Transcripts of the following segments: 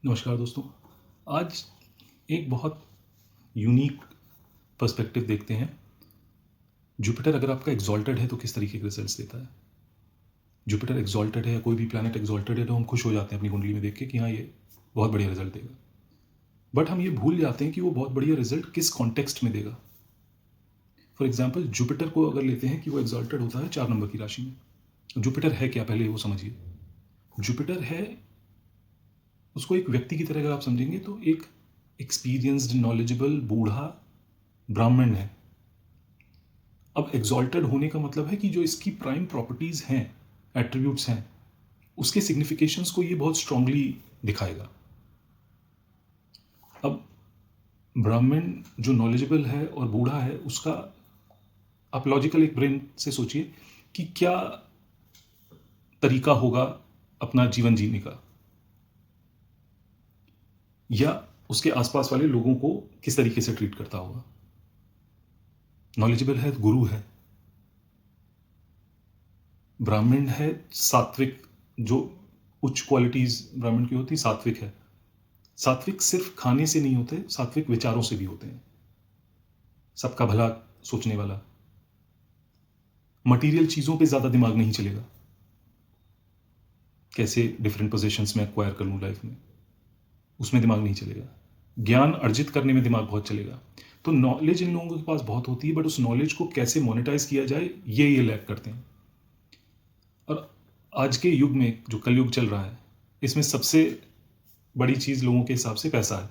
नमस्कार दोस्तों। आज एक बहुत यूनिक पर्सपेक्टिव देखते हैं। जुपिटर अगर आपका एग्जॉल्टेड है तो किस तरीके के रिजल्ट्स देता है। जुपिटर एग्जॉल्टेड है या कोई भी प्लैनेट एग्जॉल्टेड है तो हम खुश हो जाते हैं अपनी कुंडली में देख के कि हाँ ये बहुत बढ़िया रिजल्ट देगा। बट हम ये भूल जाते हैं कि वो बहुत बढ़िया रिजल्ट किस कॉन्टेक्स्ट में देगा। फॉर एग्जाम्पल जुपिटर को अगर लेते हैं कि वो एग्जॉल्टेड होता है 4 नंबर की राशि में। जुपिटर है क्या, पहले वो समझिए। जुपिटर है, उसको एक व्यक्ति की तरह अगर आप समझेंगे तो एक एक्सपीरियंस्ड नॉलेजेबल बूढ़ा ब्राह्मण है। अब एग्जॉल्टेड होने का मतलब है कि जो इसकी प्राइम प्रॉपर्टीज हैं, एट्रीब्यूट्स हैं, उसके सिग्निफिकेशंस को ये बहुत स्ट्रांगली दिखाएगा। अब ब्राह्मण जो नॉलेजेबल है और बूढ़ा है, उसका आप लॉजिकल एक ब्रेन से सोचिए कि क्या तरीका होगा अपना जीवन जीने का, या उसके आसपास वाले लोगों को किस तरीके से ट्रीट करता होगा। नॉलेजेबल है, गुरु है। ब्राह्मण है सात्विक, जो उच्च क्वालिटीज ब्राह्मण की होती सात्विक है। सात्विक सिर्फ खाने से नहीं होते, सात्विक विचारों से भी होते हैं। सबका भला सोचने वाला, मटेरियल चीजों पे ज्यादा दिमाग नहीं चलेगा, कैसे डिफरेंट पोजीशंस में एक्वायर कर लूं लाइफ में, उसमें दिमाग नहीं चलेगा। ज्ञान अर्जित करने में दिमाग बहुत चलेगा। तो नॉलेज इन लोगों के पास बहुत होती है, बट उस नॉलेज को कैसे मोनेटाइज किया जाए ये लैक करते हैं। और आज के युग में जो कलयुग चल रहा है, इसमें सबसे बड़ी चीज लोगों के हिसाब से पैसा है,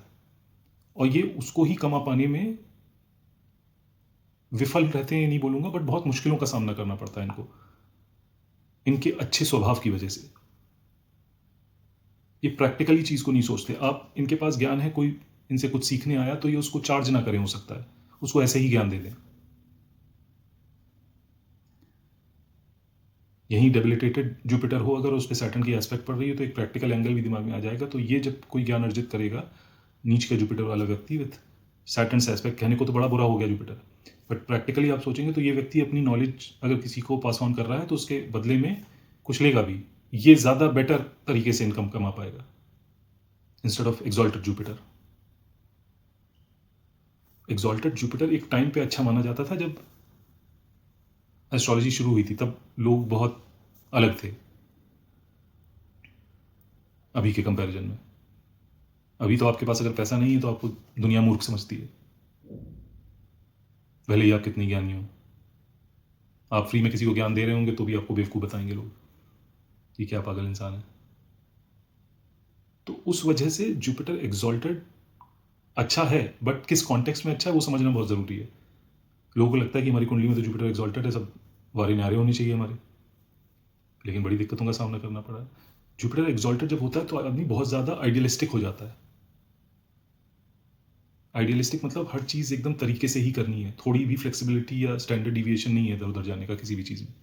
और ये उसको ही कमा पाने में विफल रहते हैं, ये नहीं बोलूंगा, बट बहुत मुश्किलों का सामना करना पड़ता है इनको, इनके अच्छे स्वभाव की वजह से। ये प्रैक्टिकली चीज को नहीं सोचते। आप इनके पास ज्ञान है, कोई इनसे कुछ सीखने आया तो ये उसको चार्ज ना करें, हो सकता है उसको ऐसे ही ज्ञान दे दें। यही डेबिलिटेटेड जुपिटर हो, अगर उस पर सैटर्न की एस्पेक्ट पड़ रही है तो एक प्रैक्टिकल एंगल भी दिमाग में आ जाएगा। तो ये जब कोई ज्ञान अर्जित करेगा, नीच का जुपिटर वाला व्यक्ति विथ सैटर्न से एस्पेक्ट, कहने को तो बड़ा बुरा हो गया जुपिटर, बट प्रैक्टिकली आप सोचेंगे तो ये व्यक्ति अपनी नॉलेज अगर किसी को पास ऑन कर रहा है तो उसके बदले में कुछ लेगा भी। ये ज्यादा बेटर तरीके से इनकम कमा पाएगा instead of exalted Jupiter. Exalted Jupiter एक टाइम पे अच्छा माना जाता था, जब एस्ट्रोलॉजी शुरू हुई थी, तब लोग बहुत अलग थे अभी के कंपैरिजन में। अभी तो आपके पास अगर पैसा नहीं है तो आपको दुनिया मूर्ख समझती है, भले ही आप कितनी ज्ञानी हो। आप फ्री में किसी को ज्ञान दे रहे होंगे तो भी आपको बेवकूफ़ बताएंगे लोग कि क्या पागल इंसान है। तो उस वजह से जुपिटर एग्जॉल्टेड अच्छा है, बट किस कॉन्टेक्स्ट में अच्छा है वो समझना बहुत ज़रूरी है। लोगों को लगता है कि हमारी कुंडली में तो जुपिटर एग्जॉल्टेड है, सब वारे नारे होने चाहिए हमारे, लेकिन बड़ी दिक्कतों का सामना करना पड़ा है। जुपिटर एग्जॉल्टेड जब होता है तो आदमी बहुत ज़्यादा आइडियलिस्टिक हो जाता है। आइडियलिस्टिक मतलब हर चीज़ एकदम तरीके से ही करनी है, थोड़ी भी फ्लेक्सिबिलिटी या स्टैंडर्ड डिविएशन नहीं है इधर उधर जाने का किसी भी चीज़ में।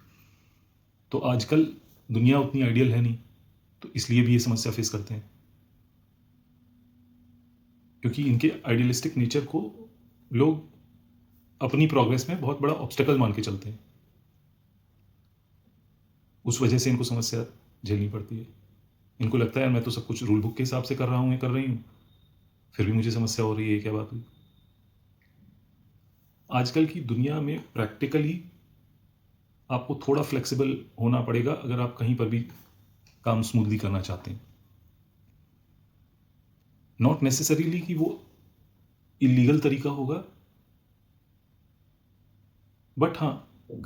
तो आजकल दुनिया उतनी आइडियल है नहीं, तो इसलिए भी ये समस्या फेस करते हैं, क्योंकि इनके आइडियलिस्टिक नेचर को लोग अपनी प्रोग्रेस में बहुत बड़ा ऑब्स्टेकल मान के चलते हैं। उस वजह से इनको समस्या झेलनी पड़ती है। इनको लगता है यार मैं तो सब कुछ रूल बुक के हिसाब से कर रहा हूँ या कर रही हूँ, फिर भी मुझे समस्या हो रही है, क्या बात हुई। आजकल की दुनिया में प्रैक्टिकली आपको थोड़ा फ्लेक्सिबल होना पड़ेगा अगर आप कहीं पर भी काम स्मूथली करना चाहते हैं। नॉट नेसेसरीली कि वो इलीगल तरीका होगा, बट हाँ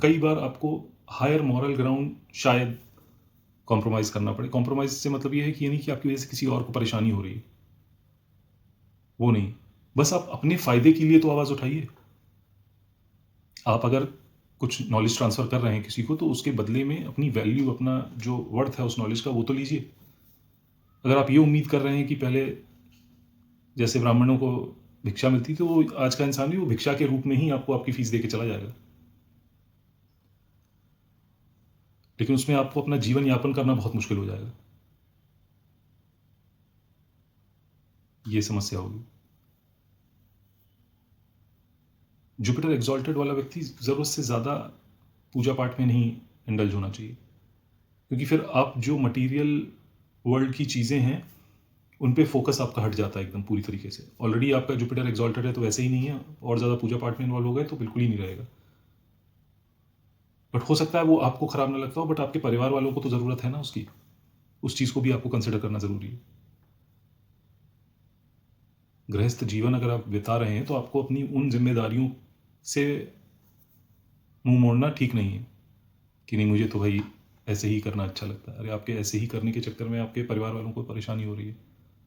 कई बार आपको हायर मॉरल ग्राउंड शायद कॉम्प्रोमाइज करना पड़े। कॉम्प्रोमाइज से मतलब ये है कि ये नहीं कि आपकी वजह से किसी और को परेशानी हो रही है, वो नहीं, बस आप अपने फायदे के लिए तो आवाज उठाइए। आप अगर कुछ नॉलेज ट्रांसफर कर रहे हैं किसी को, तो उसके बदले में अपनी वैल्यू, अपना जो वर्थ है उस नॉलेज का, वो तो लीजिए। अगर आप ये उम्मीद कर रहे हैं कि पहले जैसे ब्राह्मणों को भिक्षा मिलती, तो वो आज का इंसान भी वो भिक्षा के रूप में ही आपको आपकी फीस दे के चला जाएगा, लेकिन उसमें आपको अपना जीवन यापन करना बहुत मुश्किल हो जाएगा। ये समस्या होगी। जुपिटर एग्जॉल्टेड वाला व्यक्ति जरूरत से ज्यादा पूजा पाठ में नहीं इंडल्ज होना चाहिए, क्योंकि फिर आप जो मटेरियल वर्ल्ड की चीजें हैं उन पे फोकस आपका हट जाता है एकदम पूरी तरीके से। ऑलरेडी आपका जुपिटर एग्जॉल्टेड है तो वैसे ही नहीं है, और ज़्यादा पूजा पाठ में इन्वॉल्व हो गए तो बिल्कुल ही नहीं रहेगा। बट हो सकता है वो आपको खराब ना लगता हो, बट आपके परिवार वालों को तो ज़रूरत है ना उसकी, उस चीज़ को भी आपको कंसिडर करना ज़रूरी है। गृहस्थ जीवन अगर आप बिता रहे हैं तो आपको अपनी उन जिम्मेदारियों से मुंह मोड़ना ठीक नहीं है कि नहीं मुझे तो भाई ऐसे ही करना अच्छा लगता है। अरे आपके ऐसे ही करने के चक्कर में आपके परिवार वालों को परेशानी हो रही है,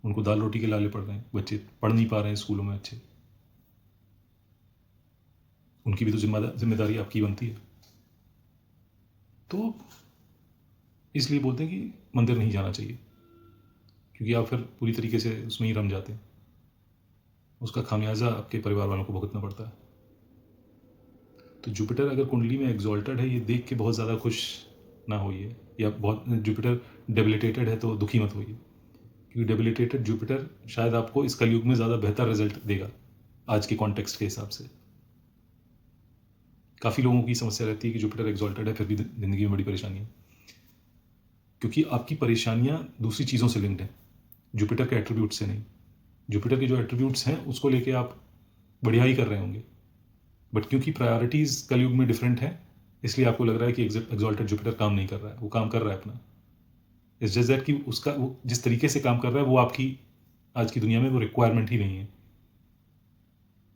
उनको दाल रोटी के लाले पड़ रहे हैं, बच्चे पढ़ नहीं पा रहे हैं स्कूलों में अच्छे, उनकी भी तो जिम्मेदारी आपकी बनती है। तो इसलिए बोलते हैं कि मंदिर नहीं जाना चाहिए, क्योंकि आप फिर पूरी तरीके से उसमें ही रम जाते हैं, उसका खामियाजा आपके परिवार वालों को भुगतना पड़ता है। तो जुपिटर अगर कुंडली में एग्जॉल्टेड है, ये देख के बहुत ज़्यादा खुश ना होइए, या बहुत जुपिटर डेबिलिटेटेड है तो दुखी मत होइए, क्योंकि डेबिलिटेटेड जुपिटर शायद आपको इस कलयुग में ज़्यादा बेहतर रिजल्ट देगा आज के कॉन्टेक्स्ट के हिसाब से। काफ़ी लोगों की समस्या रहती है कि जुपिटर एग्जॉल्टेड है फिर भी ज़िंदगी में बड़ी परेशानी है, क्योंकि आपकी परेशानियाँ दूसरी चीज़ों से लिंक्ड हैं, जुपिटर के एट्रीब्यूट से नहीं। जुपिटर के जो एट्रीब्यूट्स हैं उसको लेके आप बढ़िया ही कर रहे होंगे, बट क्योंकि प्रायोरिटीज़ कलयुग में डिफरेंट है, इसलिए आपको लग रहा है कि एग्जॉल्टेड जुपिटर काम नहीं कर रहा है। वो काम कर रहा है अपना, इट्स जस्ट दैट कि उसका वो जिस तरीके से काम कर रहा है वो आपकी आज की दुनिया में वो रिक्वायरमेंट ही नहीं है,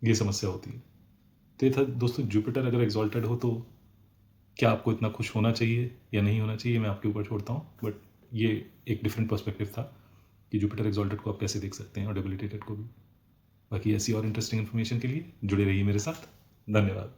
ये समस्या होती है। तो ये था दोस्तों, जुपिटर अगर एग्जॉल्टेड हो तो क्या आपको इतना खुश होना चाहिए या नहीं होना चाहिए, मैं आपके ऊपर छोड़ता हूँ। बट ये एक डिफरेंट पर्सपेक्टिव था कि जुपिटर एग्जॉल्टेड को आप कैसे देख सकते हैं और डेबिलिटेटेड को भी। बाकी ऐसी और इंटरेस्टिंग इन्फॉर्मेशन के लिए जुड़े रहिए मेरे साथ। धन्यवाद।